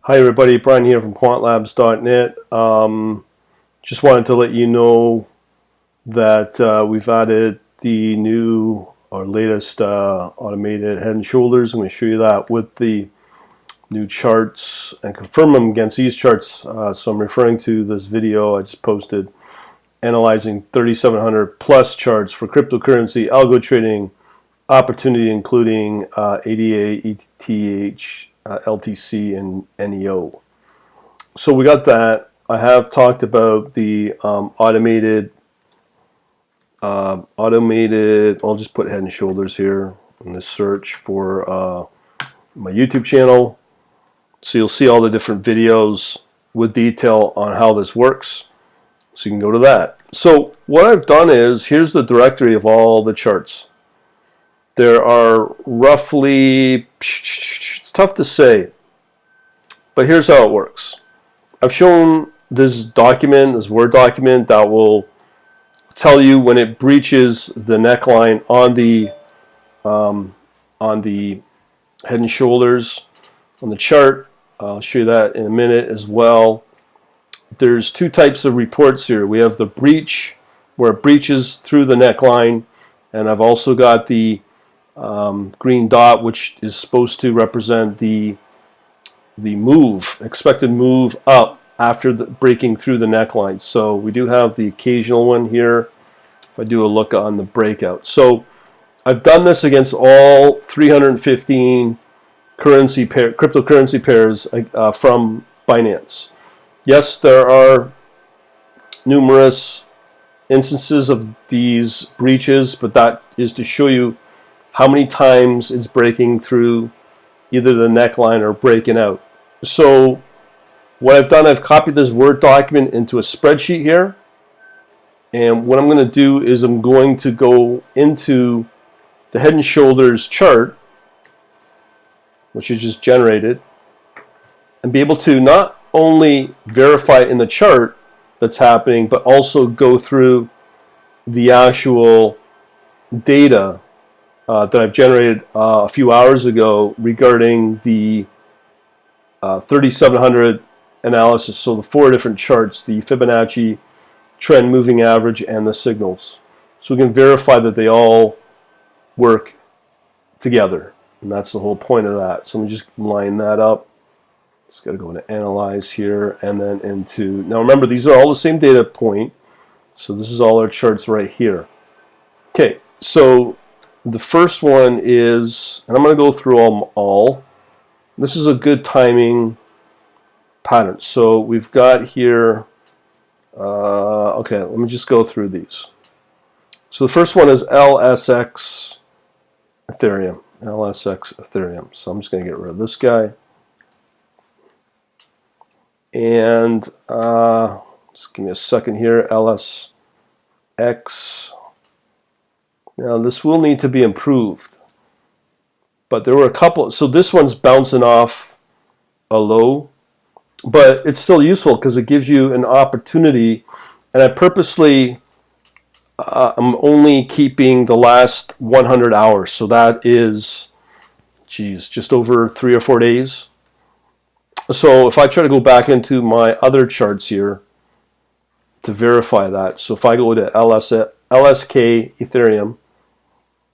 Hi everybody, Brian here from quantlabs.net. Just wanted to let you know that we've added the new or latest automated head and shoulders. I'm going to show you that with the new charts and confirm them against these charts. So I'm referring to this video I just posted analyzing 3,700 plus charts for cryptocurrency, algo trading, opportunity including ADA, ETH, LTC, and NEO. So we got that. I have talked about the automated, I'll just put head and shoulders here in the search for my YouTube channel. So you'll see all the different videos with detail on how this works. So you can go to that. So what I've done is, here's the directory of all the charts. There are roughly, it's tough to say, but here's how it works. I've shown this document, this Word document, that will tell you when it breaches the neckline on the head and shoulders on the chart. I'll show you that in a minute as well. There's two types of reports here. We have the breach, where it breaches through the neckline, and I've also got the green dot, which is supposed to represent the move, expected move up after the breaking through the neckline. So we do have the occasional one here if I do a look on the breakout. So I've done this against all 315 cryptocurrency pairs from Binance. Yes, there are numerous instances of these breaches, but that is to show you how many times it's breaking through either the neckline or breaking out. So what I've done, I've copied this Word document into a spreadsheet here, and what I'm going to do is I'm going to go into the head and shoulders chart, which is just generated, and be able to not only verify in the chart that's happening, but also go through the actual data that I've generated a few hours ago regarding the 3,700 analysis. So the four different charts, the Fibonacci, trend, moving average, and the signals. So we can verify that they all work together, and that's the whole point of that. So let me just line that up. Just got to go into analyze here, and then into, now remember, these are all the same data point, so this is all our charts right here. Okay, so the first one is, and I'm going to go through them all. This is a good timing pattern. So we've got here, okay, let me just go through these. So the first one is LSX Etherium. LSX Etherium. So I'm just going to get rid of this guy. And just give me a second here. LSX. Now this will need to be improved, but there were a couple. So this one's bouncing off a low, but it's still useful because it gives you an opportunity. And I purposely, I'm only keeping the last 100 hours. So that is, geez, just over 3 or 4 days. So if I try to go back into my other charts here to verify that, so if I go to LSK Etherium,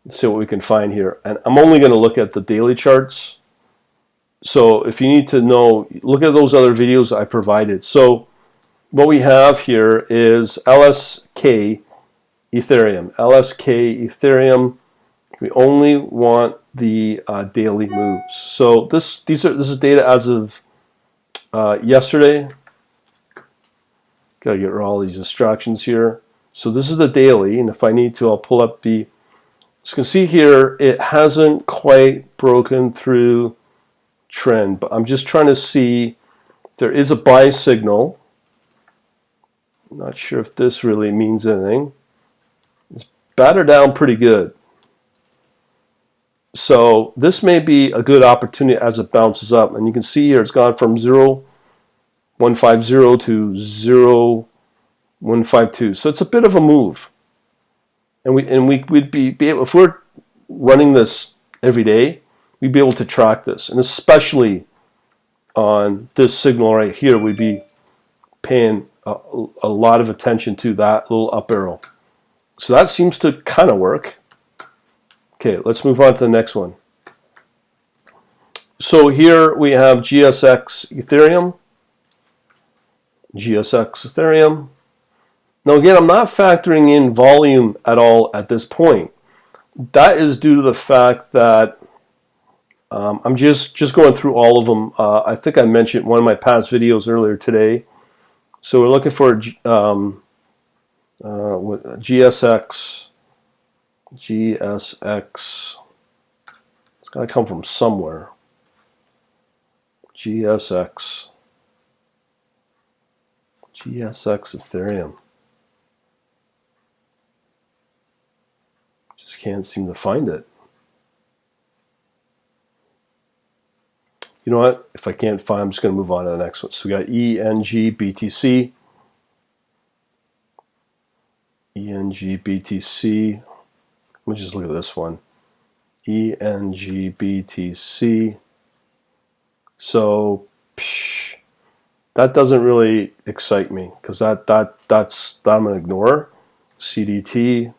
let's see what we can find here. And I'm only going to look at the daily charts. So if you need to know, look at those other videos I provided. So what we have here is LSK Etherium. LSK Etherium, we only want the daily moves. So this is data as of yesterday. Gotta get rid of all these distractions here. So this is the daily, and if I need to, I'll pull up the, as you can see here, it hasn't quite broken through trend, but I'm just trying to see, there is a buy signal. I'm not sure if this really means anything. It's battered down pretty good. So this may be a good opportunity as it bounces up, and you can see here it's gone from 0.150 to 0.152. So it's a bit of a move. And we'd be able, if we're running this every day, we'd be able to track this, and especially on this signal right here, we'd be paying a lot of attention to that little up arrow. So that seems to kind of work. Okay, let's move on to the next one. So here we have GSX Ethereum. GSX Ethereum. Now again, I'm not factoring in volume at all at this point. That is due to the fact that I'm just going through all of them. I think I mentioned one of my past videos earlier today. So we're looking for GSX. GSX. It's got to come from somewhere. GSX. GSX Ethereum. Just can't seem to find it. You know what? If I can't find, I'm just going to move on to the next one. So we got Bnb Btc. Bnb Btc. Let me just look at this one. Bnb Btc. So that doesn't really excite me because that's I'm gonna ignore. CDT.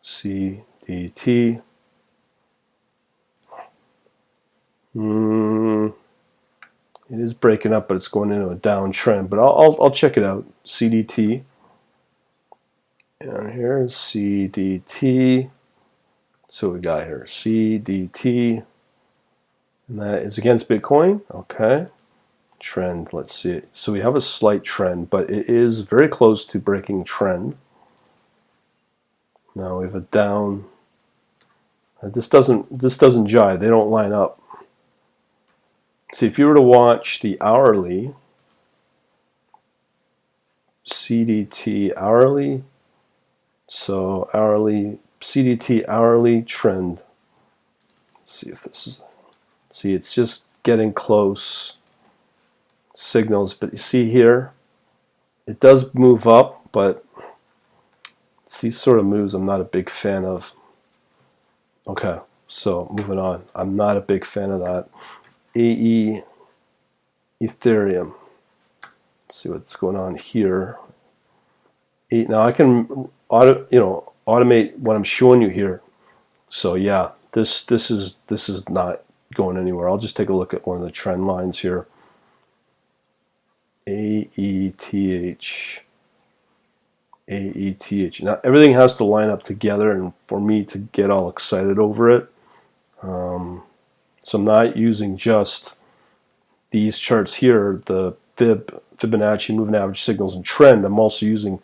CDT. It is breaking up, but it's going into a downtrend. But I'll check it out. CDT. And here's CDT. So we got here CDT. And that is against Bitcoin. Okay. Trend. Let's see it. So we have a slight trend, but it is very close to breaking trend. Now we have a down. This doesn't jive. They don't line up. See, if you were to watch the hourly, CDT hourly, so hourly, CDT hourly trend. Let's see if this is, see, it's just getting close signals, but you see here, it does move up, but it's these sort of moves I'm not a big fan of. Okay, so moving on. I'm not a big fan of that. AE Ethereum. Let's see what's going on here. Now I can automate what I'm showing you here. So yeah, this is not going anywhere. I'll just take a look at one of the trend lines here. AETH. AETH. Now everything has to line up together, and for me to get all excited over it. So I'm not using just these charts here, the Fibonacci, moving average, signals, and trend. I'm also using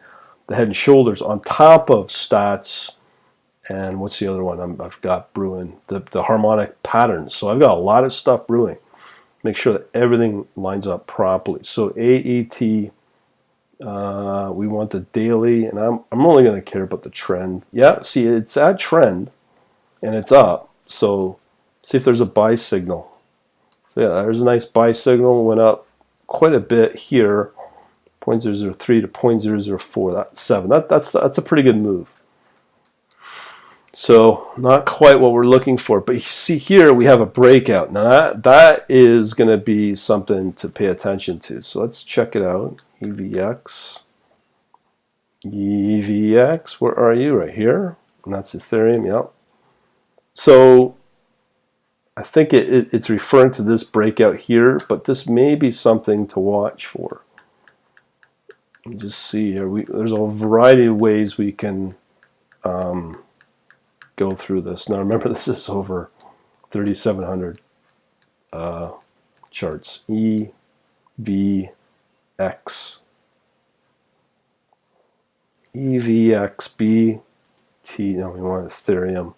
the head and shoulders on top of stats, and what's the other one I've got brewing? The harmonic patterns. So I've got a lot of stuff brewing. Make sure that everything lines up properly. So AET, we want the daily, and I'm only going to care about the trend. Yeah, see, it's at trend, and it's up. So see if there's a buy signal. So yeah, there's a nice buy signal. Went up quite a bit here, 0.003 to 0.004. That's 7. That's a pretty good move. So not quite what we're looking for, but you see here we have a breakout. Now that is going to be something to pay attention to. So let's check it out. EVX. EVX, where are you? Right here. And that's Ethereum. Yep. So I think it's referring to this breakout here, but this may be something to watch for. Let me just see here. There's a variety of ways we can go through this. Now remember, this is over 3,700 charts. EVX. EVXBT. No, we want Ethereum.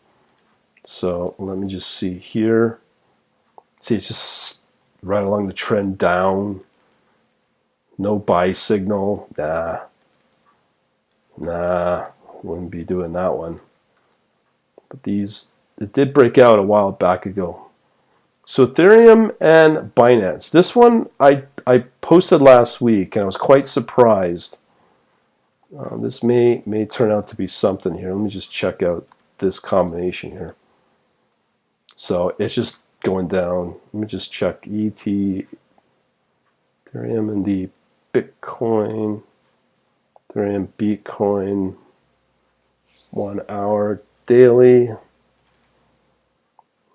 So let me just see here. See, it's just right along the trend down. No buy signal. Nah, wouldn't be doing that one. But these, it did break out a while back ago. So Ethereum and Binance. This one I posted last week, and I was quite surprised. This may turn out to be something here. Let me just check out this combination here. So it's just going down. Let me just check Ethereum and the Bitcoin. Ethereum, Bitcoin, 1 hour daily.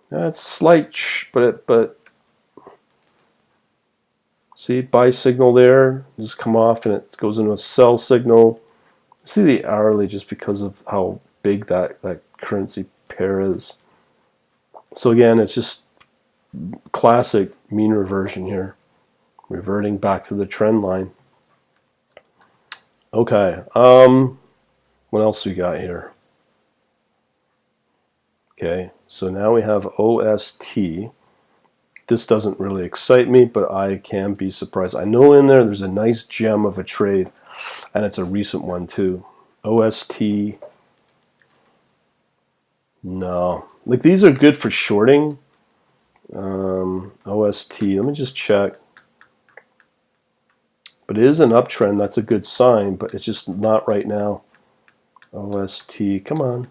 That's slight, but see, buy signal there, just come off and it goes into a sell signal. See the hourly just because of how big that currency pair is. So again, it's just classic mean reversion here, reverting back to the trend line. Okay, what else we got here? Okay, so now we have OST. This doesn't really excite me, but I can be surprised. I know in there's a nice gem of a trade, and it's a recent one too. OST, no. Like, these are good for shorting. OST, let me just check. But it is an uptrend, that's a good sign, but it's just not right now. OST, come on.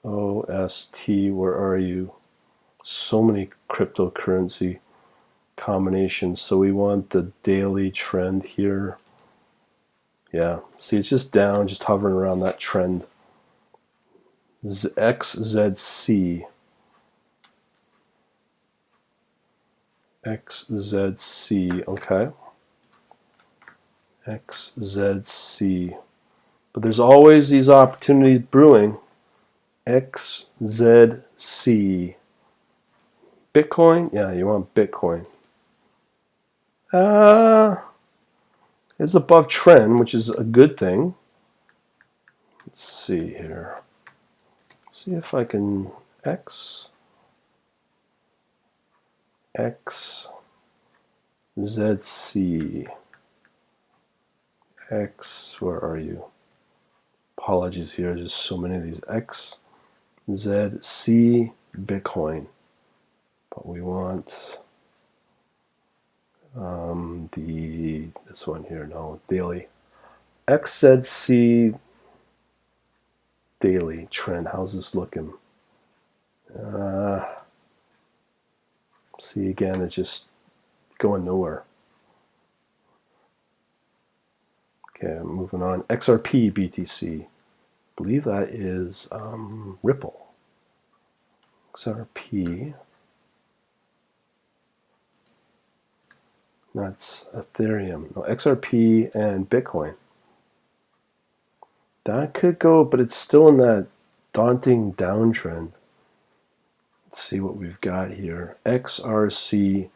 OST, where are you? So many cryptocurrency combinations. So we want the daily trend here. Yeah, see, it's just down, just hovering around that trend. XZC. XZC, okay. XZC. But there's always these opportunities brewing. XZC. Bitcoin? Yeah, you want Bitcoin. It's above trend, which is a good thing. Let's see here. See if I can XZC. Where are you? Apologies here, there's so many of these. XZC Bitcoin. But we want this one here, no, daily. XZC daily trend. How's this looking? See, again, it's just going nowhere. Okay, I'm moving on. XRP Btc. I believe that is Ripple. XRP. That's Ethereum. No, XRP and Bitcoin. That could go, but it's still in that daunting downtrend. Let's see what we've got here. XRP,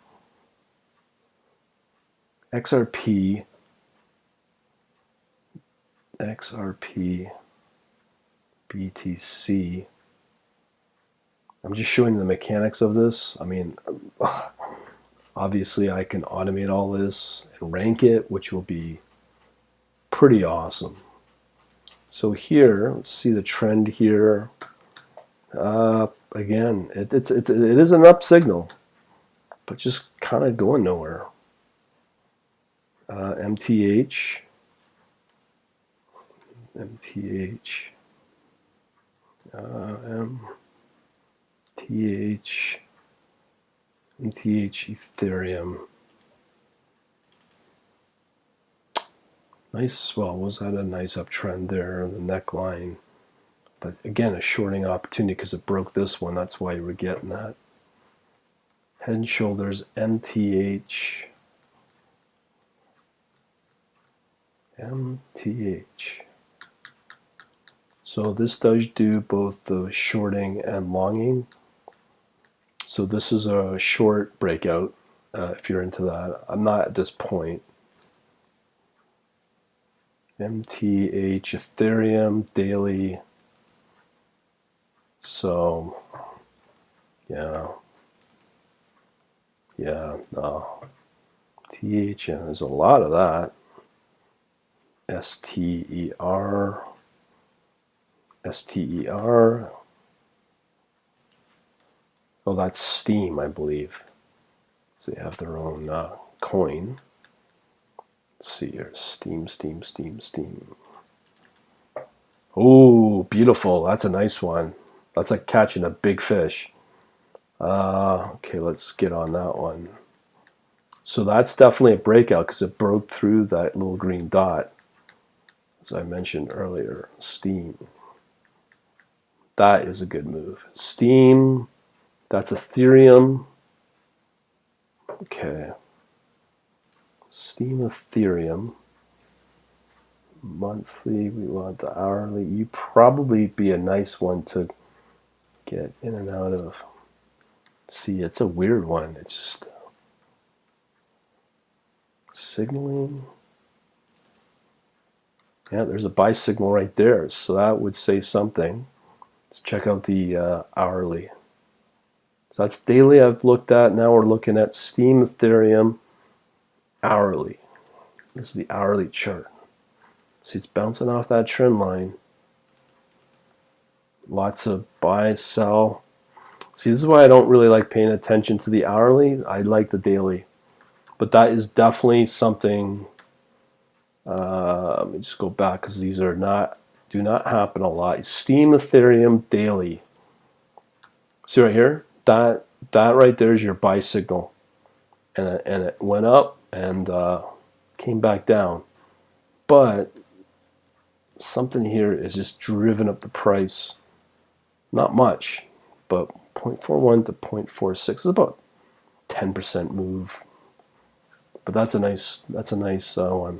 XRP Btc. I'm just showing the mechanics of this. I mean, obviously I can automate all this and rank it, which will be pretty awesome. So here, let's see the trend here. Again, it is an up signal, but just kind of going nowhere. MTH, Ethereum. Nice, well, was that a nice uptrend there, the neckline? But again, a shorting opportunity because it broke this one. That's why you were getting that. Head and Shoulders, MTH. So this does do both the shorting and longing. So this is a short breakout if you're into that. I'm not at this point. MTH, Ethereum, daily. So, yeah, no. TH, there's a lot of that. STER. Oh, that's Steam, I believe. So they have their own coin. Let's see here. Steam. Oh, beautiful. That's a nice one. That's like catching a big fish. Okay, let's get on that one. So that's definitely a breakout because it broke through that little green dot, as I mentioned earlier. Steam. That is a good move. Steam, that's Ethereum. Okay. Steam Ethereum. Monthly, we want the hourly. You probably be a nice one to get in and out of. See, it's a weird one. It's just signaling. Yeah, there's a buy signal right there. So that would say something. Let's check out the hourly. So that's daily I've looked at. Now we're looking at Steam Ethereum hourly. This is the hourly chart. See, it's bouncing off that trend line. Lots of buy, sell. See, this is why I don't really like paying attention to the hourly. I like the daily. But that is definitely something. Let me just go back because these are do not happen a lot. Steam Ethereum daily. See right here? That right there is your buy signal. And it went up and came back down. But something here is just driven up the price. Not much, but 0.41 to 0.46 is about 10% move. But that's a nice one.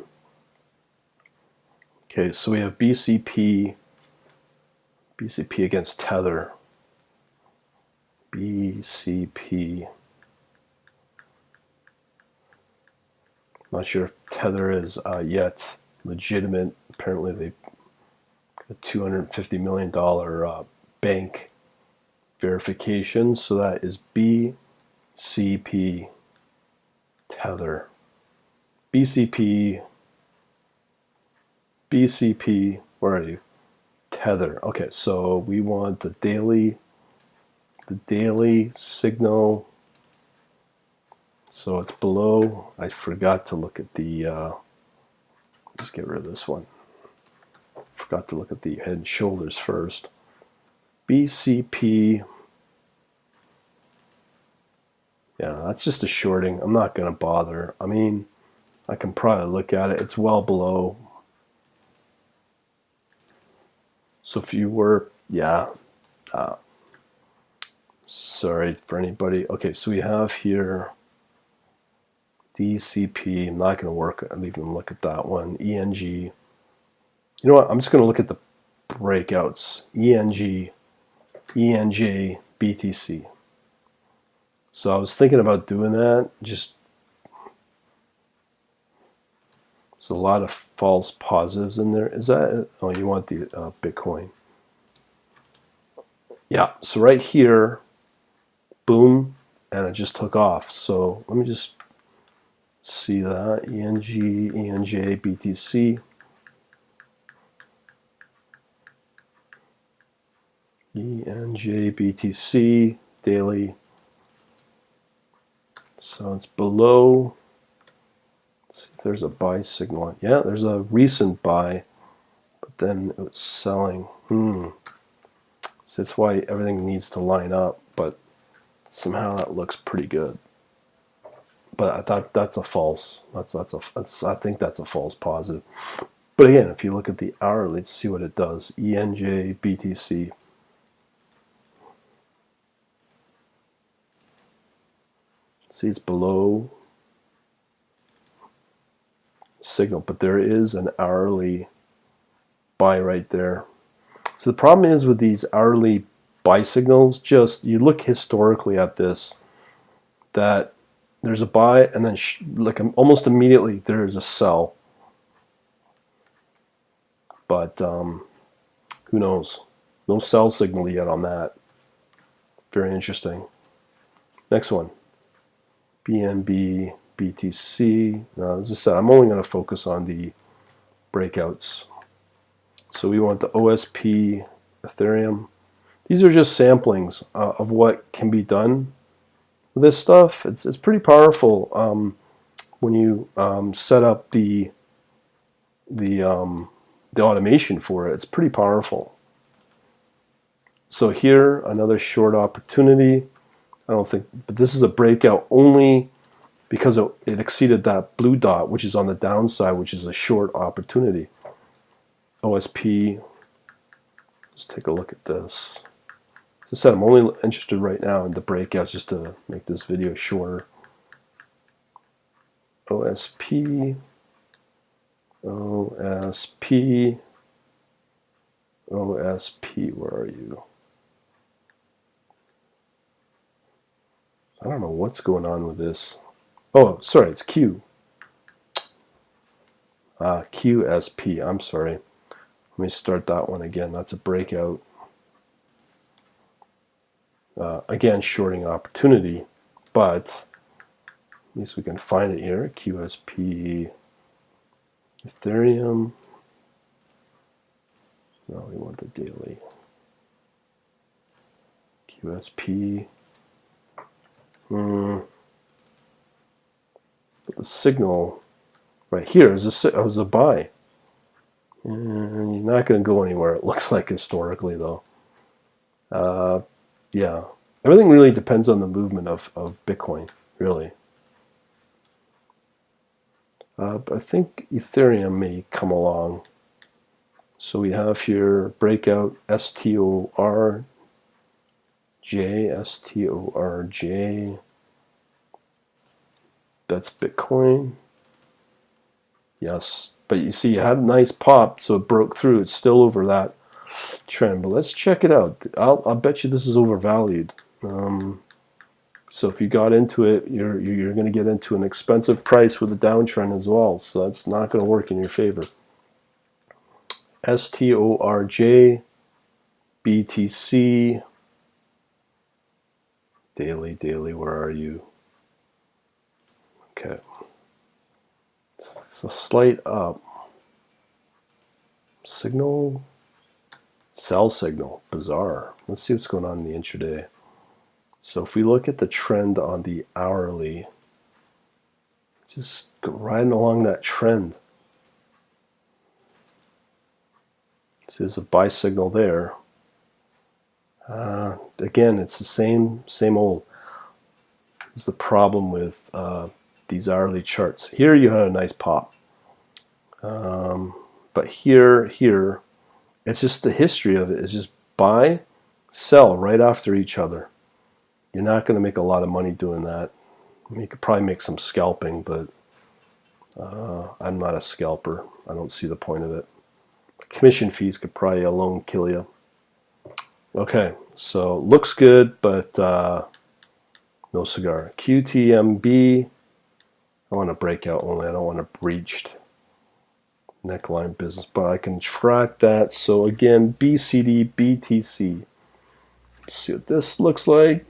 Okay, so we have BCP against Tether. BCP. Not sure if Tether is yet legitimate. Apparently they got a $250 million bank verification. So that is BCP Tether. BCP, where are you? Tether. Okay, so we want the daily signal. So it's below. I forgot to look at the, let's get rid of this one. Forgot to look at the head and shoulders first. BCP. Yeah, that's just a shorting. I'm not going to bother. I mean, I can probably look at it. It's well below. So if you were, yeah. Sorry for anybody. Okay, so we have here DCP. I'm not going to even look at that one. ENG. You know what? I'm just going to look at the breakouts. ENG, ENJ, BTC. So I was thinking about doing that. Just there's a lot of false positives in there. Is that? Oh, you want the Bitcoin? Yeah. So right here, boom, and it just took off. So let me just see that. ENG, ENJ, BTC. ENJ, BTC, daily. So it's below. Let's see if there's a buy signal. Yeah, there's a recent buy, but then it was selling. So that's why everything needs to line up, but somehow that looks pretty good. But I thought that's a false. I think that's a false positive. But again, if you look at the hourly, let's see what it does. ENJ, BTC. See, it's below signal, but there is an hourly buy right there. So the problem is with these hourly buy signals, just you look historically at this, that there's a buy and then like almost immediately there's a sell. But who knows? No sell signal yet on that. Very interesting. Next one. Bnb Btc. Now, as I said, I'm only going to focus on the breakouts. So we want the OSP Ethereum. These are just samplings of what can be done with this stuff. It's pretty powerful when you set up the automation for it. It's pretty powerful. So here, another short opportunity. I don't think, but this is a breakout only because it exceeded that blue dot, which is on the downside, which is a short opportunity. OSP, let's take a look at this. As I said, I'm only interested right now in the breakouts just to make this video shorter. OSP, OSP, OSP, where are you? I don't know what's going on with this. Oh, sorry, it's Q. QSP, I'm sorry. Let me start that one again. That's a breakout. Again, shorting opportunity, but at least we can find it here. QSP, Ethereum. No, we want the daily. QSP. But the signal right here is a buy. And you're not going to go anywhere, it looks like, historically, though. Yeah. Everything really depends on the movement of Bitcoin, really. But I think Ethereum may come along. So we have here breakout STORJ, STORJ. That's Bitcoin. Yes. But you see, it had a nice pop, so it broke through. It's still over that trend. But let's check it out. I'll bet you this is overvalued. So if you got into it, you're going to get into an expensive price with a downtrend as well. So that's not going to work in your favor. STORJ, BTC, daily, where are you? Okay. It's a slight up. Signal, sell signal, bizarre. Let's see what's going on in the intraday. So if we look at the trend on the hourly, just riding along that trend. So there's a buy signal there. Again, it's the same old. This is the problem with these hourly charts. Here you had a nice pop. But here, it's just the history of it. It's just buy, sell right after each other. You're not going to make a lot of money doing that. I mean, you could probably make some scalping, but I'm not a scalper. I don't see the point of it. Commission fees could probably alone kill you. Okay, so looks good, but no cigar. QTMB, I want to break out only. I don't want a breached neckline business, but I can track that. So again, BCD, BTC. Let's see what this looks like.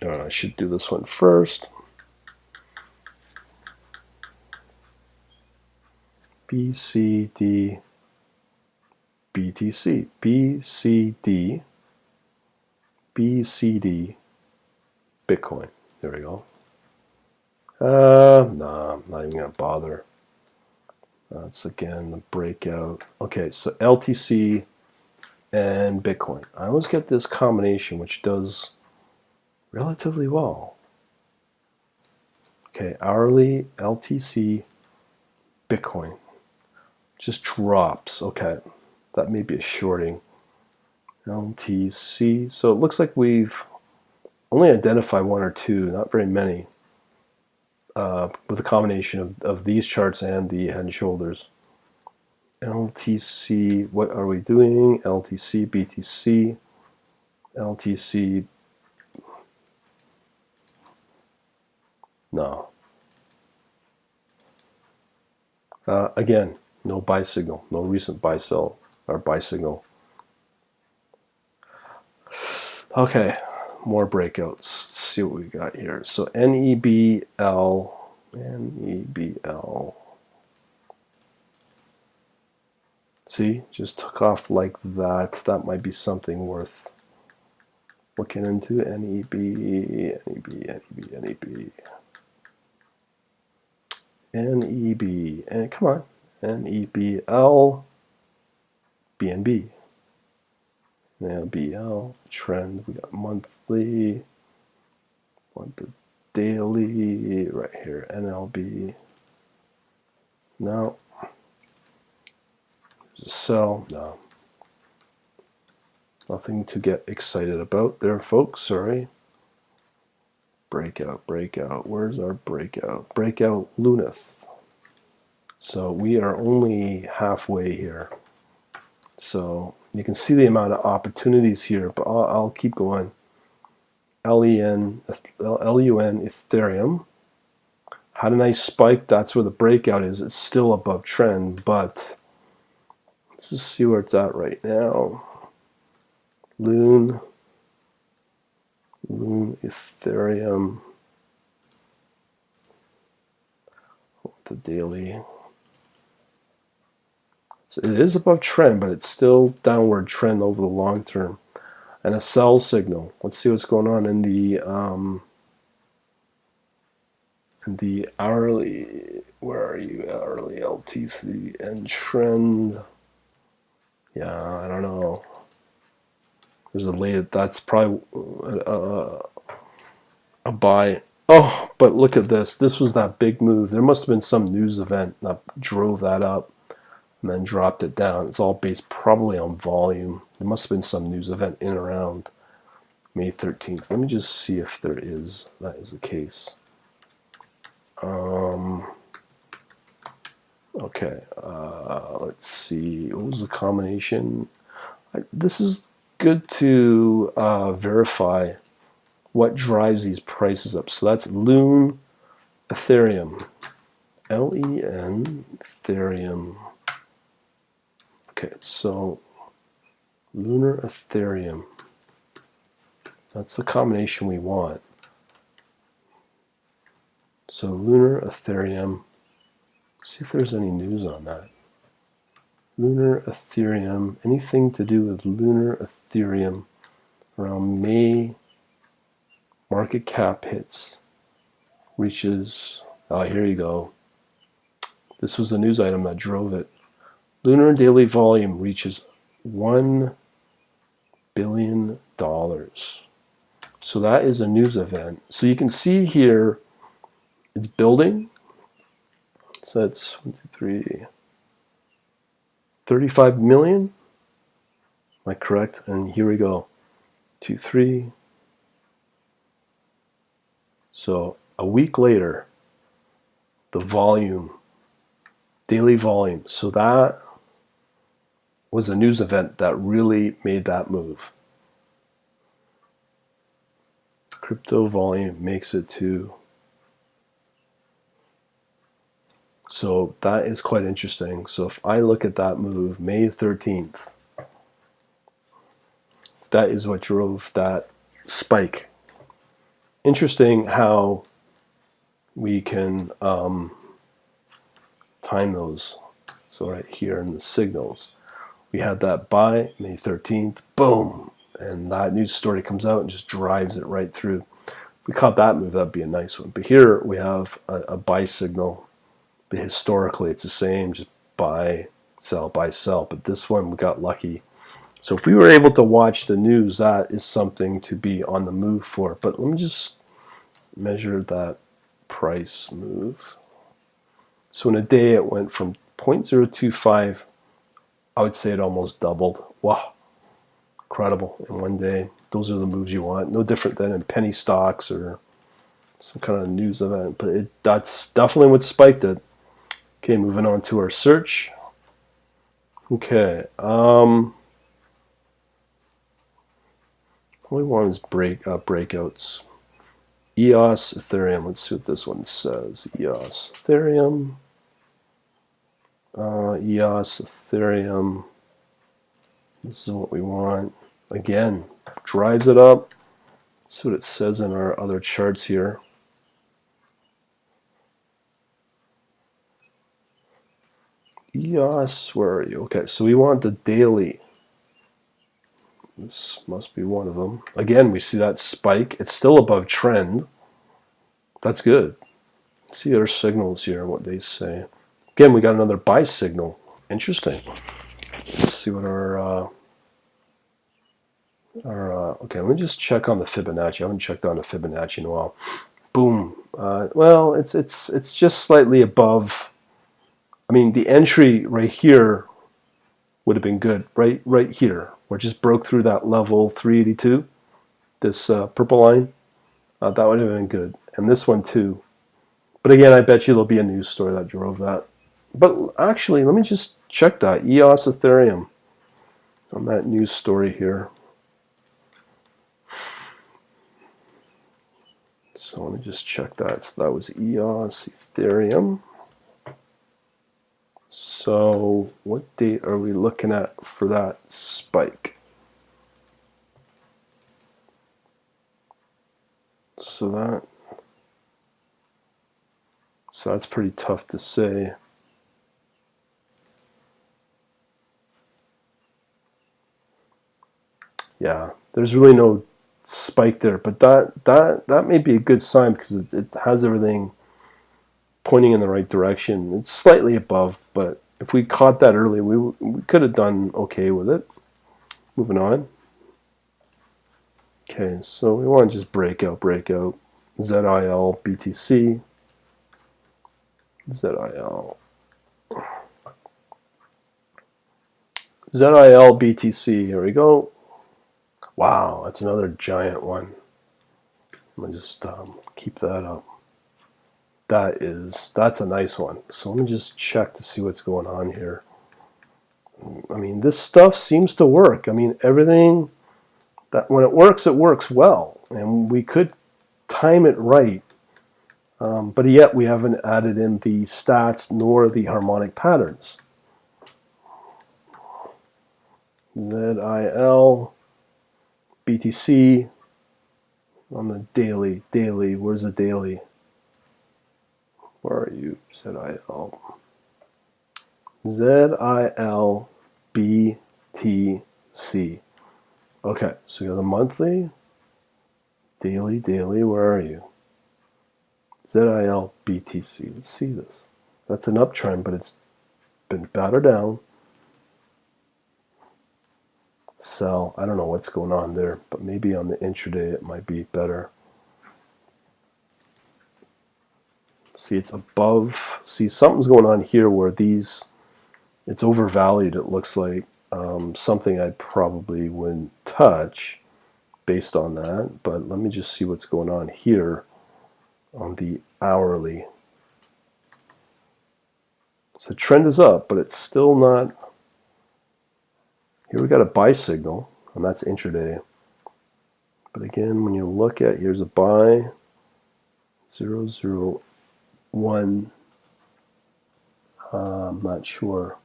I should do this one first. BCD, BTC, BCD, BCD, Bitcoin. There we go. No, I'm not even going to bother. That's again the breakout. Okay, so LTC and Bitcoin. I always get this combination which does relatively well. Okay, hourly, LTC, Bitcoin. Just drops. Okay, that may be a shorting. LTC. So it looks like we've only identified one or two, not very many, with a combination of these charts and the head and shoulders. LTC, what are we doing? LTC, BTC, LTC, no. Again, no buy signal, no recent buy sell or buy signal. Okay, more breakouts. Let's see what we got here. So NEBL. See, just took off like that. That might be something worth looking into. NEB, and come on, NEBL, Bnb. Now BL, trend, we got monthly, want the daily, right here, NLB. No. There's a sell, no. Nothing to get excited about there, folks, sorry. Breakout, breakout, where's our breakout? Breakout Lunith. So we are only halfway here. So you can see the amount of opportunities here, but I'll keep going. LUN, Ethereum. Had a nice spike. That's where the breakout is. It's still above trend, but let's just see where it's at right now. Loon, Ethereum. The daily. It is above trend, but it's still downward trend over the long term. And a sell signal. Let's see what's going on in the hourly. Where are you? Hourly LTC and trend. Yeah, I don't know. There's a late. That's probably a buy. Oh, but look at this. This was that big move. There must have been some news event that drove that up and then dropped it down. It's all based probably on volume. There must have been some news event in around May 13th. Let me just see if that is the case. Okay, let's see. What was the combination? This is good to verify what drives these prices up. So that's Loon Ethereum. LEN Ethereum. Okay, so Lunar Ethereum. That's the combination we want. So Lunar Ethereum. See if there's any news on that. Lunar Ethereum. Anything to do with Lunar Ethereum around May. Market cap hits. Reaches. Oh, here you go. This was the news item that drove it. Lunar daily volume reaches $1 billion. So that is a news event. So you can see here it's building. So that's 1, 2, 3, 35 million. Am I correct? And here we go. 2, 3. So a week later, the volume, daily volume. So that was a news event that really made that move. Crypto volume makes it to. So that is quite interesting. So if I look at that move, May 13th, that is what drove that spike. Interesting how we can time those. So right here in the signals, we had that buy May 13th, boom, and that news story comes out and just drives it right through. If we caught that move, that'd be a nice one. But here we have a buy signal. But historically, it's the same, just buy, sell, buy, sell. But this one, we got lucky. So if we were able to watch the news, that is something to be on the move for. But let me just measure that price move. So in a day, it went from 0.025, I would say it almost doubled. Wow, incredible in one day. Those are the moves you want. No different than in penny stocks or some kind of news event. But that's definitely what spiked it. Okay, moving on to our search. Okay, only one is breakouts. EOS Ethereum. Let's see what this one says. EOS Ethereum. EOS Ethereum. This is what we want. Again, drives it up. See what it says in our other charts here. EOS, where are you? Okay, so we want the daily. This must be one of them. Again, we see that spike. It's still above trend. That's good. Let's see our signals here, what they say. Again, we got another buy signal. Interesting. Let's see what our Okay, let me just check on the Fibonacci. I haven't checked on the Fibonacci in a while. Boom. Well, it's just slightly above. I mean, the entry right here would have been good. Right here, where it just broke through that level 382. This purple line, that would have been good, and this one too. But again, I bet you there'll be a news story that drove that. But actually, let me just check that EOS Ethereum on that news story here. So let me just check that. So that was EOS Ethereum. So what date are we looking at for that spike? So that's pretty tough to say. Yeah, there's really no spike there, but that may be a good sign because it has everything pointing in the right direction. It's slightly above, but if we caught that early, we could have done okay with it. Moving on. Okay, so we want to just break out. ZIL BTC. ZIL BTC. Here we go. Wow, that's another giant one. Let me just keep that up. That's a nice one. So let me just check to see what's going on here. I mean, this stuff seems to work. I mean, everything that when it works well, and we could time it right. But yet we haven't added in the stats nor the harmonic patterns. ZIL BTC on the daily. Where's the daily? Where are you? ZIL BTC. Okay, so you got the monthly, daily. Where are you? ZIL BTC. Let's see this. That's an uptrend, but it's been battered down. Sell. I don't know what's going on there, but maybe on the intraday it might be better. See, it's above. See, something's going on here where these, it's overvalued, it looks like. Something I probably wouldn't touch based on that, but let me just see what's going on here on the hourly. So trend is up, but it's still not. Here we got a buy signal, and that's intraday. But again, when you look at, here's a buy, 001. I'm not sure.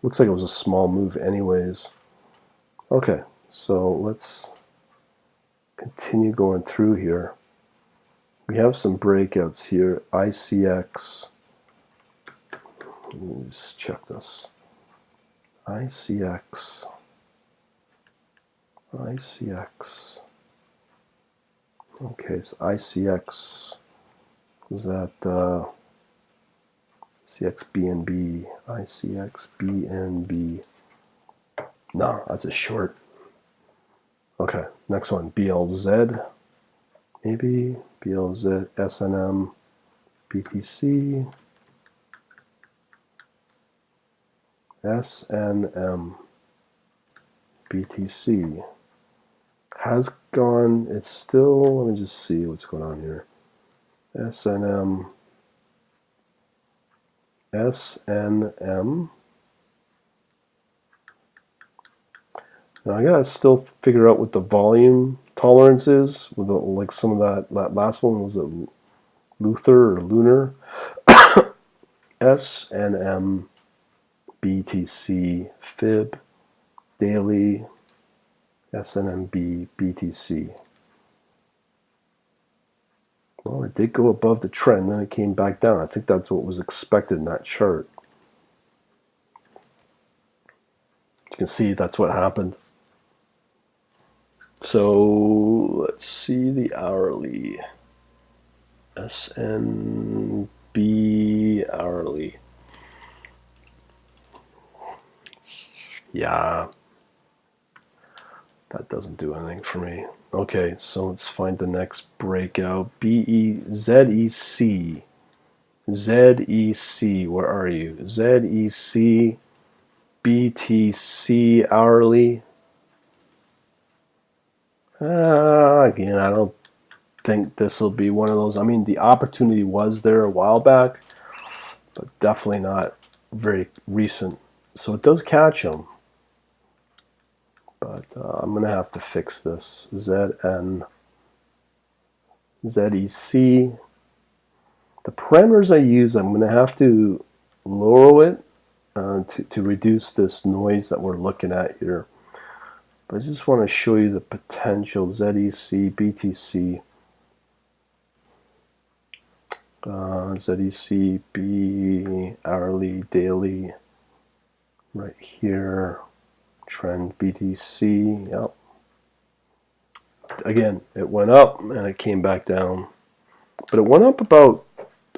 Looks like it was a small move anyways. Okay, so let's continue going through here. We have some breakouts here. ICX. Let me just check this. ICX. Okay, so ICX was that CX Bnb, ICX Bnb. No, that's a short. Okay, next one, BLZ, maybe BLZ, SNM, BTC, SNM, BTC. Has gone, it's still, let me just see what's going on here. SNM. Now I gotta still figure out what the volume tolerance is. With the, like some of that last one, was it Luther or Lunar? SNM, BTC, Fib, daily, SNMB, BTC. Well, it did go above the trend, then it came back down. I think that's what was expected in that chart. You can see that's what happened. So let's see the hourly. SNB hourly. Yeah. That doesn't do anything for me. Okay, so let's find the next breakout. ZEC. ZEC, where are you? ZEC BTC hourly. Again, I don't think this will be one of those. I mean, the opportunity was there a while back, but definitely not very recent. So it does catch them. But I'm going to have to fix this. ZN. ZEC. The parameters I use, I'm going to have to lower it to reduce this noise that we're looking at here. But I just want to show you the potential. ZEC, BTC, ZEC, B, hourly, daily, right here, trend, BTC, yep. Again, it went up and it came back down. But it went up about,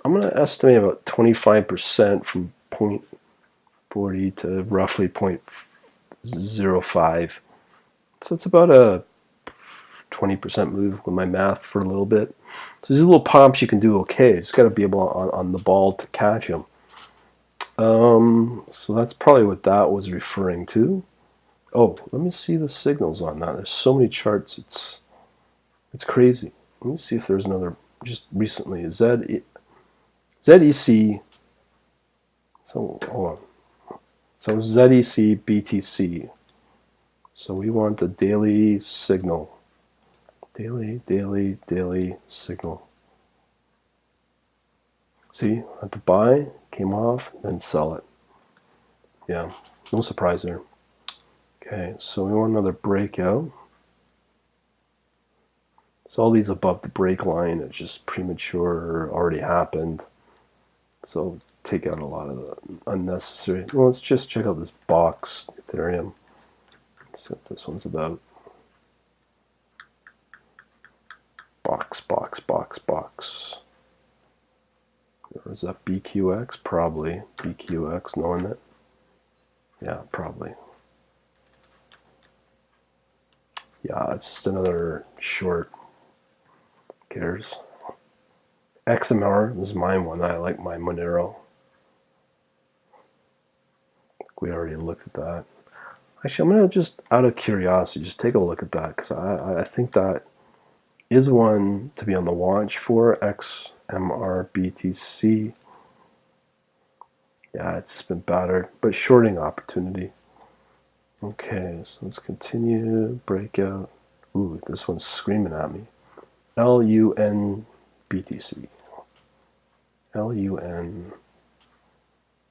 I'm going to estimate about 25% from 0.40 to roughly 0.05. So it's about a 20% move with my math for a little bit. So these little pumps you can do okay. It's got to be able on the ball to catch them. So that's probably what that was referring to. Oh, let me see the signals on that. There's so many charts. It's crazy. Let me see if there's another. Just recently, ZEC. So hold on. So ZEC BTC. So we want the daily signal. Daily signal. See, at the buy, came off, then sell it. Yeah, no surprise there. Okay, so we want another breakout. So all these above the break line are just premature, already happened. So take out a lot of the unnecessary. Well, let's just check out this box, Ethereum. Let's see what this one's about. Box. Or is that BQX? Probably. BQX, knowing it. Yeah, probably. Yeah, it's just another short. Cares. XMR is my one. I like my Monero. We already looked at that. Actually, I'm going to just, out of curiosity, just take a look at that, because I think that is one to be on the watch for. XMR BTC. Yeah, it's been battered, but shorting opportunity. Okay, so let's continue. Breakout. Ooh, this one's screaming at me. LUN BTC. LUN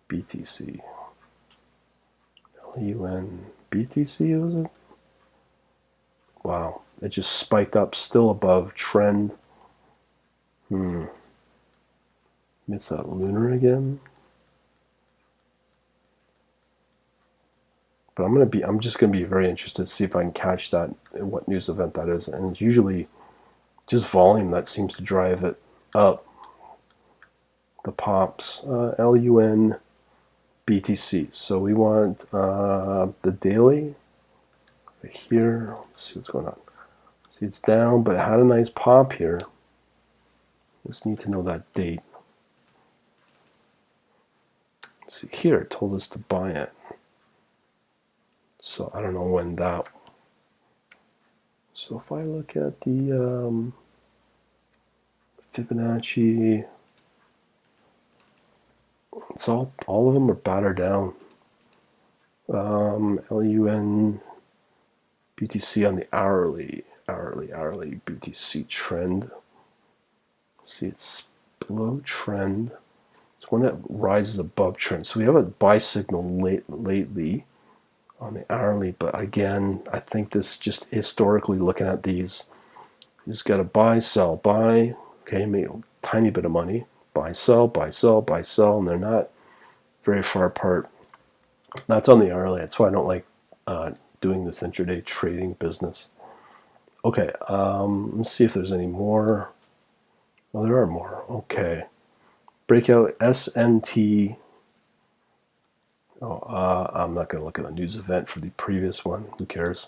BTC. LUN BTC, was it? Wow, it just spiked up, still above trend. It's that lunar again. But I'm just gonna be very interested to see if I can catch that, what news event that is. And it's usually just volume that seems to drive it up. The pops. LUN BTC. So we want the daily right here. Let's see what's going on. See, it's down, but it had a nice pop here. Just need to know that date. Let's see here, it told us to buy it. So I don't know when that. So if I look at the Fibonacci, it's all of them are battered down. LUN BTC on the hourly BTC trend. See, it's below trend. It's one that rises above trend. So we have a buy signal lately on the hourly, but again, I think this just historically looking at these, you just got to buy, sell, buy. Okay, make a tiny bit of money. Buy, sell, buy, sell, buy, sell, and they're not very far apart. That's on the hourly. That's why I don't like doing this intraday trading business. Okay, let's see if there's any more. Well, there are more. Okay. Breakout SNT. Oh, I'm not going to look at the news event for the previous one. Who cares?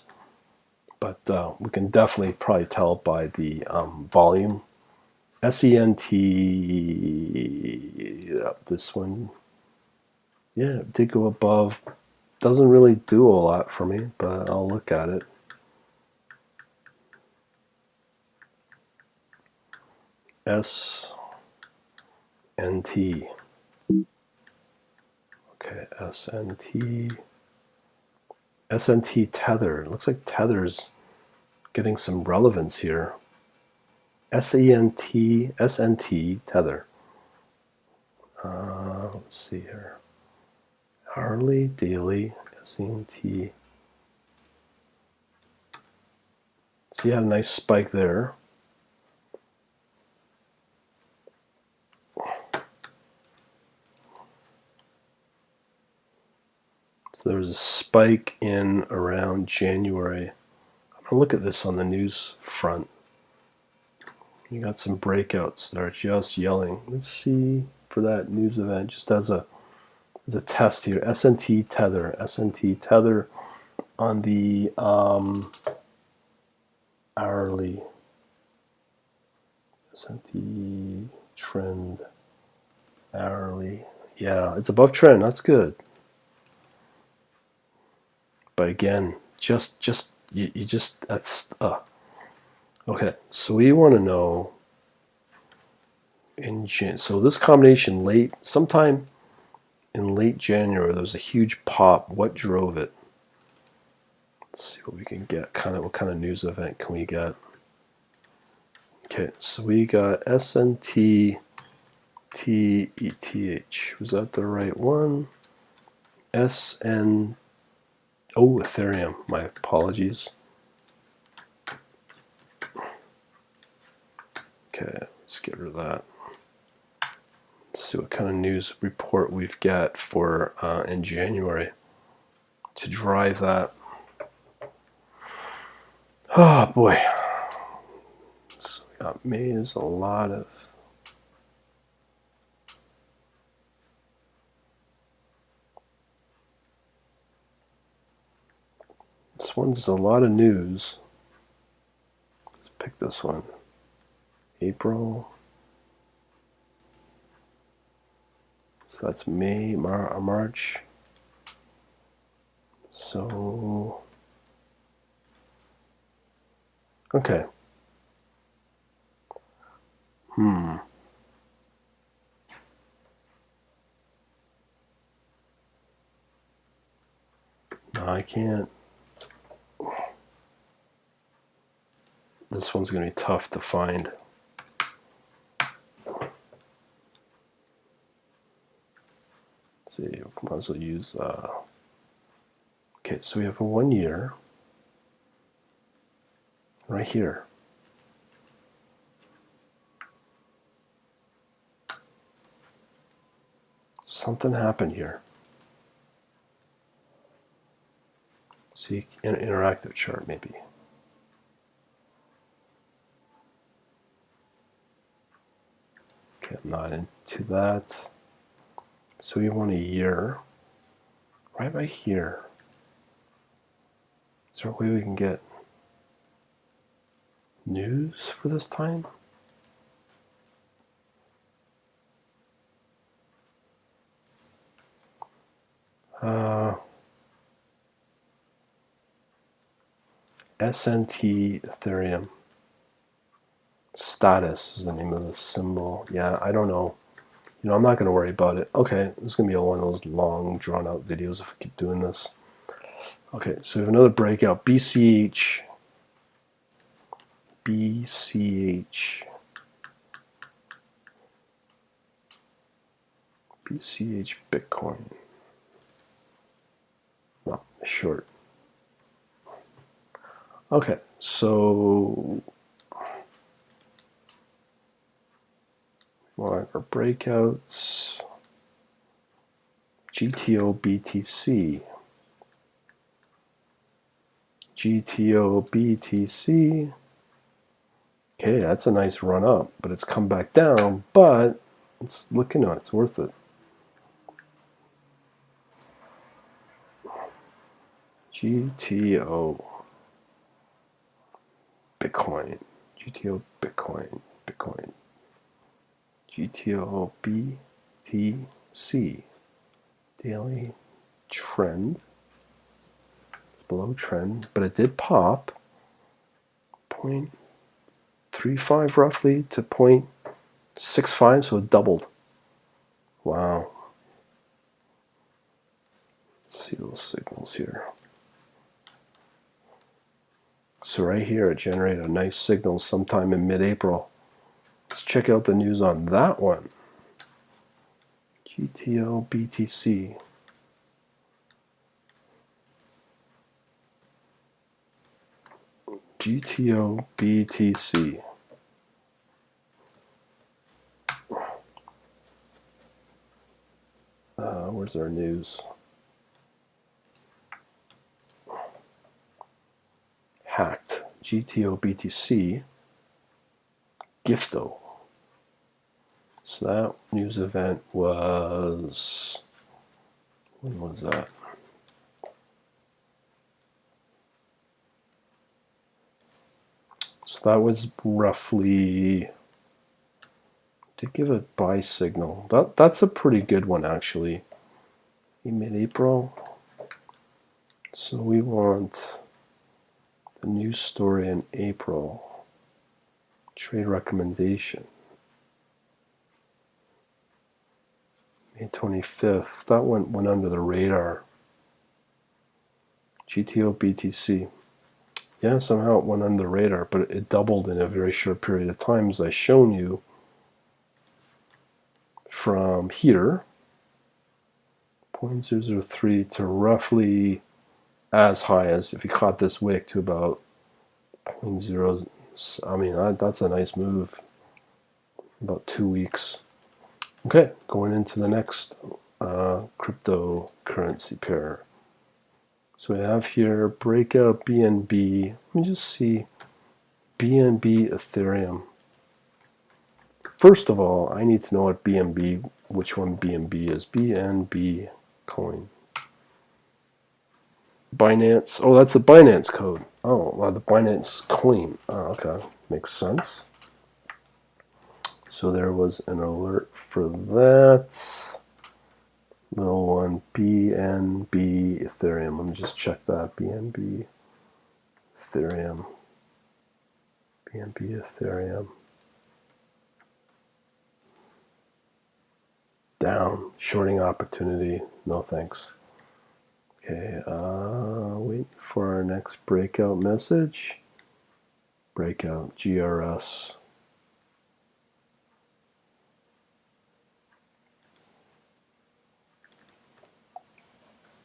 but we can definitely probably tell by the volume. SENT, this one, yeah, it did go above. Doesn't really do a lot for me, but I'll look at it. SNT. Okay, SNT. SNT Tether. It looks like Tether's getting some relevance here. SNT Tether. Let's see here. Hourly, daily, SNT. So you had a nice spike there. So there was a spike in around January. I'm going to look at this on the news front. You got some breakouts that are just yelling. Let's see for that news event, just as a test here. SNT Tether. SNT Tether on the hourly. SNT trend hourly. Yeah, it's above trend. That's good. But again, you just that's okay. So we want to know so this combination sometime in late January, there was a huge pop. What drove it? Let's see what we can get. What kind of news event can we get? Okay, so we got SNT TETH. Was that the right one? Ethereum. My apologies. Okay, let's get rid of that. Let's see what kind of news report we've got for in January to drive that. Oh boy. So we got May is a lot of this one's a lot of news. Let's pick this one. April. So that's May, March. So, okay. No, I can't. This one's going to be tough to find. Let's see, we might as well use. Okay, so we have a 1 year right here. Something happened here. See, an interactive chart maybe. Okay, I'm not into that. So we want a year right here. Is there a way we can get news for this time? SNT Etherium. Status is the name of the symbol. Yeah, I don't know. You know, I'm not going to worry about it. Okay, this is going to be one of those long, drawn-out videos if we keep doing this. Okay, so we have another breakout. BCH. BCH. BCH Bitcoin. No, short. Okay, so our breakouts. GTO BTC. GTO BTC. Okay, that's a nice run up, but it's come back down, but it's looking at it, it's worth it. GTO. Bitcoin. GTO Bitcoin. Bitcoin. GTO BTC. Daily trend. It's below trend, but it did pop. 0.35 roughly to 0.65, so it doubled. Wow. Let's see those signals here. So right here, it generated a nice signal sometime in mid-April. Let's check out the news on that one. GTO BTC. GTO BTC. Where's our news? Hacked. GTO BTC. Gifto. So that news event was, when was that? So that was roughly, did give a buy signal. That's a pretty good one actually. In mid-April. So we want the news story in April. Trade recommendation. May 25th. That one went under the radar. GTO BTC. Yeah, somehow it went under the radar, but it doubled in a very short period of time, as I've shown you. From here, 0.003 to roughly as high as, if you caught this wick, to about 0.0. I mean, that's a nice move. About 2 weeks. Okay, going into the next cryptocurrency pair. So we have here breakout Bnb. Let me just see Bnb Ethereum. First of all, I need to know what Bnb, which one Bnb is. Bnb coin. Binance. Oh, that's the Binance code. Oh, well, the Binance coin. Oh, okay, makes sense. So there was an alert for that. Little one, BNB Ethereum. Let me just check that. BNB Ethereum. BNB Ethereum. Down. Shorting opportunity. No thanks. Okay, wait for our next breakout message. Breakout, GRS.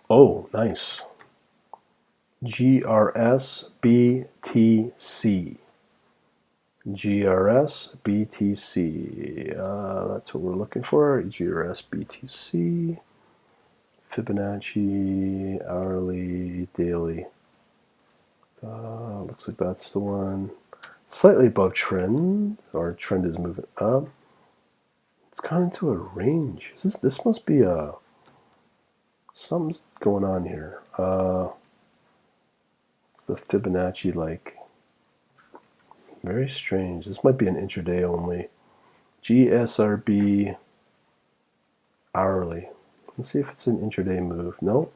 Oh, nice. GRS BTC. GRS BTC. That's what we're looking for. GRS BTC. Fibonacci, hourly, daily. Looks like that's the one. Slightly above trend, or trend is moving up. It's gone into a range. This must be a something's going on here. It's the Fibonacci, like, very strange. This might be an intraday only. GSRB hourly. Let's see if it's an intraday move. No.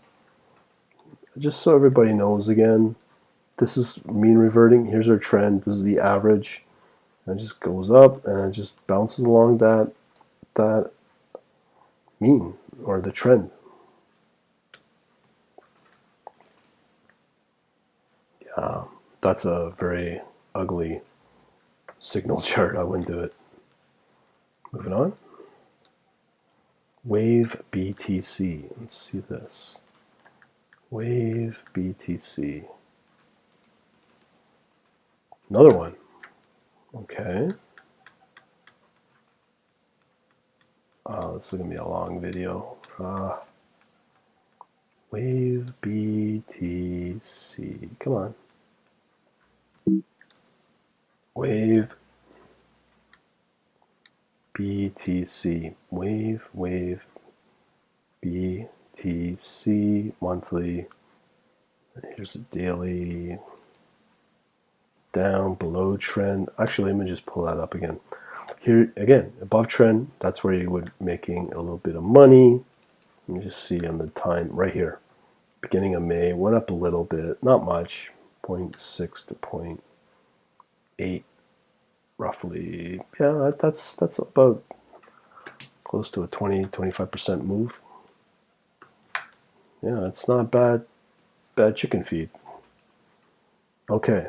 Just so everybody knows again, this is mean reverting. Here's our trend. This is the average. And it just goes up and it just bounces along that mean, or the trend. Yeah, that's a very ugly signal chart. I wouldn't do it. Moving on. Wave BTC. Let's see this. Wave BTC. Another one. Okay. This is going to be a long video. Wave BTC. Come on. Wave BTC. Wave BTC monthly. Here's a daily. down, below trend. Actually, let me just pull that up again. Here again, above trend, that's where you would making a little bit of money. Let me just see on the time right here. Beginning of May, went up a little bit, not much, 0.6 to 0.8 roughly. Yeah, that's about close to a 20-25% move. Yeah, it's not bad chicken feed. Okay.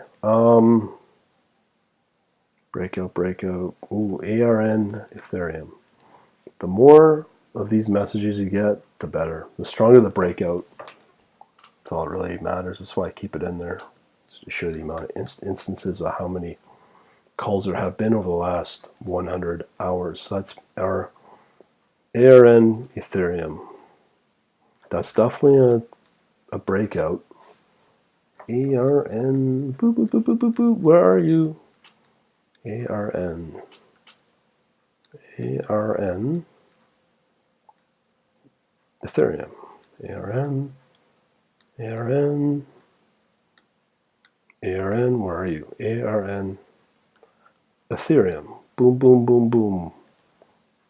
Breakout. Ooh, ARN Ethereum. The more of these messages you get, the better. The stronger the breakout. That's all that really matters. That's why I keep it in there, just to show the amount of instances of how many calls there have been over the last 100 hours. So that's our ARN Ethereum. That's definitely a breakout. ARN, boop, boop, boop, boop, boop, boop. Where are you? ARN. ARN. Ethereum. ARN. ARN. ARN, where are you? ARN. Ethereum. Boom, boom, boom, boom.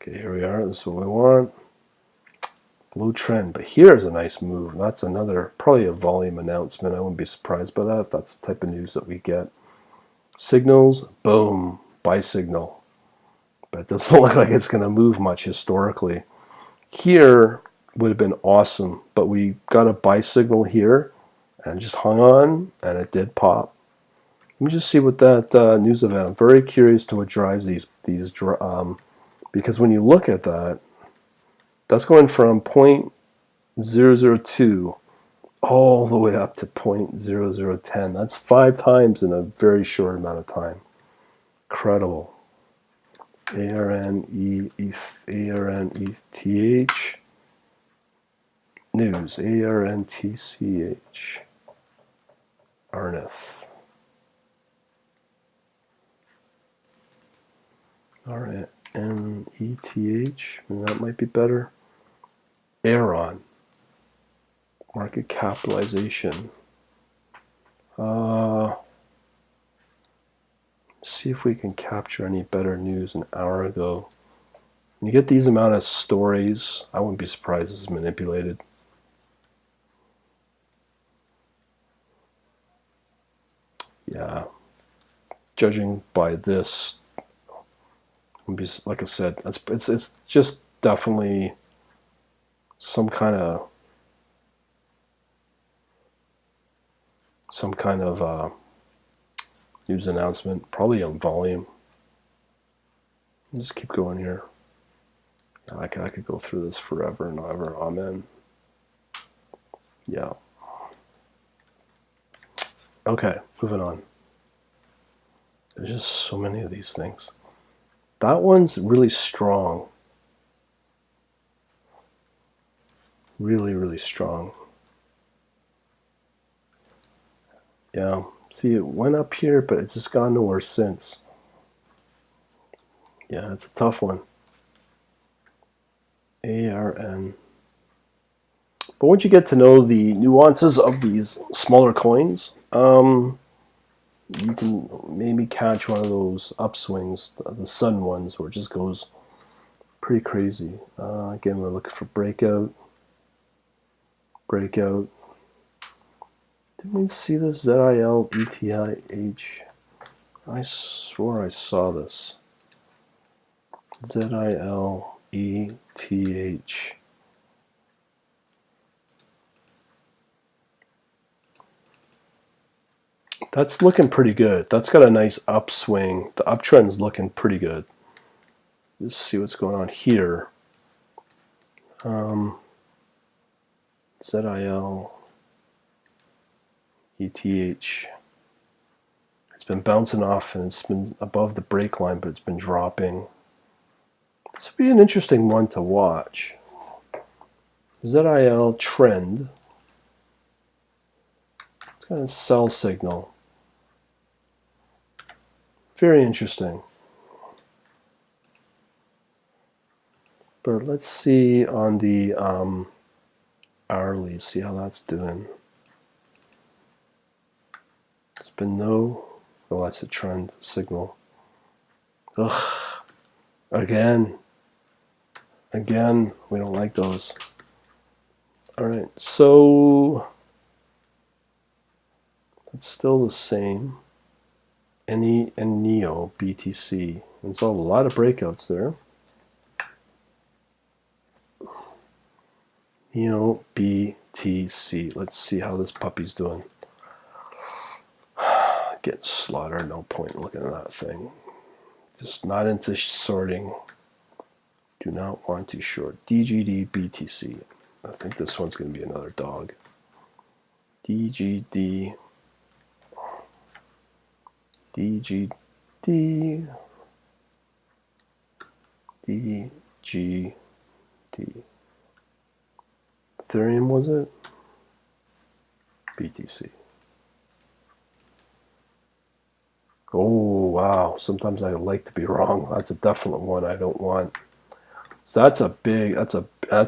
Okay, here we are. This is what we want. Blue trend. But here's a nice move. That's another, probably a volume announcement. I wouldn't be surprised by that if that's the type of news that we get. Signals. Boom. Buy signal. But it doesn't look like it's going to move much historically. Here would have been awesome, but we got a buy signal here and just hung on, and it did pop. Let me just see what that news event. I'm very curious to what drives these because when you look at that, that's going from 0.0002 all the way up to 0.0010. That's 5 times in a very short amount of time. Incredible. ARN ETH news. ARN TCH Arneth. RNETH, that might be better. Aaron, market capitalization. See if we can capture any better news an hour ago. When you get these amount of stories, I wouldn't be surprised it's manipulated. Yeah, judging by this, like I said, it's just definitely some kind of news announcement, probably on volume. Just keep going here. I could go through this forever and ever. Amen. Yeah. Okay, moving on. There's just so many of these things. That one's really strong. Really, really strong. Yeah. See, it went up here, but it's just gone nowhere since. Yeah, it's a tough one. ARN. But once you get to know the nuances of these smaller coins, you can maybe catch one of those upswings, the sudden ones, where it just goes pretty crazy. Again, we're looking for breakout. Didn't we see this? ZIL ETH. I swore I saw this. ZIL ETH. That's looking pretty good. That's got a nice upswing. The uptrend's looking pretty good. Let's see what's going on here. ZIL ETH. It's been bouncing off and it's been above the break line, but it's been dropping. This would be an interesting one to watch. ZIL trend. It's got a sell signal. Very interesting. But let's see on the hourly, see how that's doing. It's been no Oh, that's a trend signal. Ugh. Again, we don't like those. All right, so it's still the same. NE and NEO BTC. There's a lot of breakouts there. NEO BTC. Let's see how this puppy's doing. Getting slaughtered. No point looking at that thing. Just not into sorting. Do not want to short. DGD BTC. I think this one's going to be another dog. DGD. DGD. DGD. Etherium, was it? BTC. Oh, wow. Sometimes I like to be wrong. That's a definite one I don't want. So that's a big, that's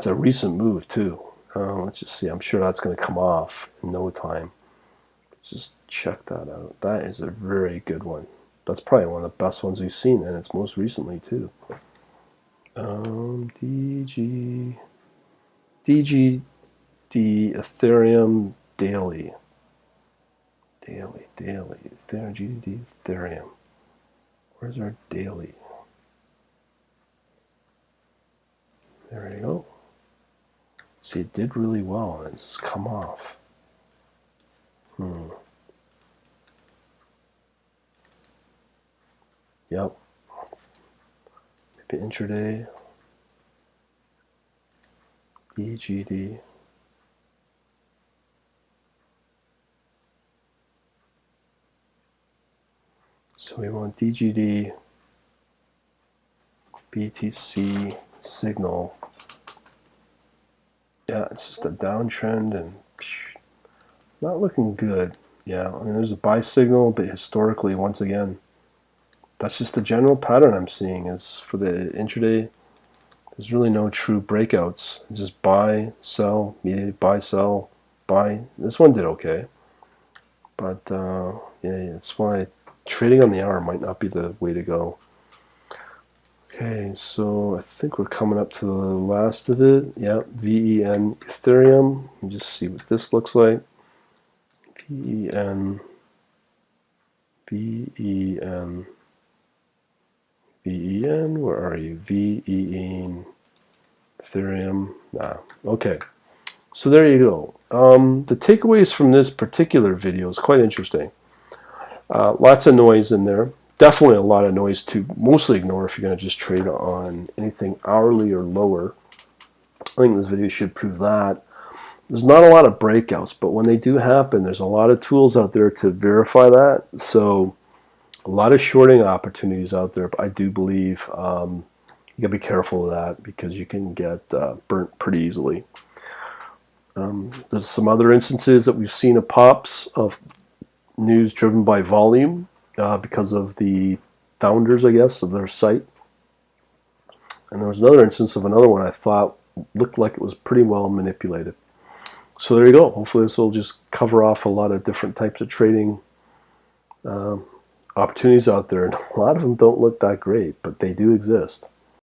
a recent move too. Let's just see. I'm sure that's going to come off in no time. Just check that out. That is a very good one. That's probably one of the best ones we've seen, and it's most recently too. DGD Ethereum daily. Ethereum, Ethereum. Where's our daily? There we go. See, it did really well, and it's just come off. Yep. Maybe intraday. DGD. So we want DGD BTC signal. Yeah, it's just a downtrend and not looking good. Yeah, I mean, there's a buy signal, but historically, once again, that's just the general pattern I'm seeing is for the intraday. There's really no true breakouts. It's just buy, sell, immediate buy, sell, buy. This one did okay, but yeah, that's why trading on the hour might not be the way to go. Okay, so I think we're coming up to the last of it. Yeah, VEN Ethereum. Let me just see what this looks like. VEN, where are you? VEN Ethereum. Nah, okay. So there you go. The takeaways from this particular video is quite interesting. Lots of noise in there. Definitely a lot of noise to mostly ignore if you're going to just trade on anything hourly or lower. I think this video should prove that. There's not a lot of breakouts, but when they do happen, there's a lot of tools out there to verify that. So a lot of shorting opportunities out there, but I do believe you got to be careful of that because you can get burnt pretty easily. There's some other instances that we've seen of pops of news driven by volume because of the founders, I guess, of their site. And there was another instance of another one I thought looked like it was pretty well manipulated. So there you go. Hopefully this will just cover off a lot of different types of trading opportunities out there. And a lot of them don't look that great, but they do exist.